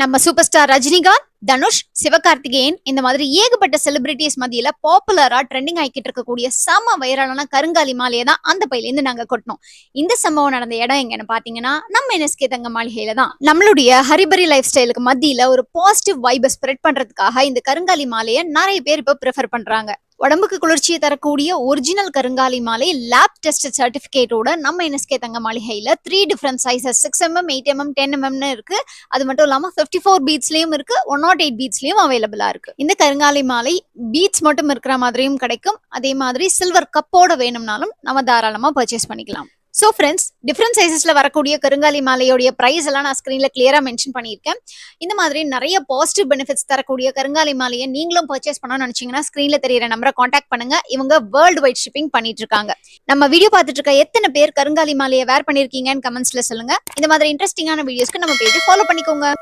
நம்ம super star Rajinikanth, Dhanush, Sivakarthikeyan இந்த மாதிரி ஏகப்பட்ட செலிபிரிட்டிஸ் மத்தியில பாப்புலரா ட்ரெண்டிங் ஆகிட்டு இருக்கக்கூடிய செம வைரலான கருங்காலி மாலையை தான் அந்த பையில இருந்து நாங்க கொட்டினோம். இந்த சம்பவம் நடந்த இடம் எங்கன்னு பாத்தீங்கன்னா நம்ம என்எஸ்கே தங்க மாளிகையில தான். நம்மளுடைய ஹரிபரி லைஃப் ஸ்டைலுக்கு மத்தியில ஒரு பாசிட்டிவ் வைபை ஸ்ப்ரெட் பண்றதுக்காக இந்த கருங்காலி மாலையை நிறைய பேர் இப்ப ப்ரிஃபர் பண்றாங்க. உடம்புக்கு குளிர்ச்சியை தரக்கூடிய ஒரிஜினல் கருங்காலி மாலை லேப் டெஸ்ட் சர்டிபிகேட்டோட நம்ம என்எஸ்கே தங்க மாளிகையில 3 different sizes 6mm, 8mm, 10mm இருக்கு. அது மட்டும் இல்லாம 54 பீட்ஸ்லயும் இருக்கு, 108 பீட்ஸ்லயும் அவைலபிளா இருக்கு. இந்த கருங்காலி மாலை பீட்ஸ் மட்டும் இருக்கிற மாதிரியும் கிடைக்கும். அதே மாதிரி சில்வர் கப்போட வேணும்னாலும் நம்ம தாராளமா பர்ச்சேஸ் பண்ணிக்கலாம். ஸோ ஃப்ரெண்ட்ஸ், டிஃப்ரெண்ட் சைஸஸ்ல வரக்கூடிய கருங்காலி மாலையோடைய ப்ரைஸ் எல்லாம் நான் ஸ்க்ரீன்ல கிளியரா மென்ஷன் பண்ணியிருக்கேன். இந்த மாதிரி நிறைய பாசிட்டிவ் பெனிஃபிட்ஸ் தரக்கூடிய கருங்காலி மாலையை நீங்களும் பர்ச்சேஸ் பண்ணணும்னு நினைச்சீங்கன்னா ஸ்க்ரீன்ல தெரியிற நம்பரை காண்டாக்ட் பண்ணுங்க. இவங்க வேர்ல்டு வைட் ஷிப்பிங் பண்ணிட்டு இருக்காங்க. நம்ம வீடியோ பார்த்துட்டு இருக்க எத்தனை பேர் கருங்காலி மாலையை வேர் பண்ணிருக்கீங்கன்னு கமெண்ட்ஸ்ல சொல்லுங்க. இந்த மாதிரி இன்ட்ரெஸ்டிங்கான வீடியோஸ்க்கு நம்ம பேஜை ஃபாலோ பண்ணிக்கோங்க.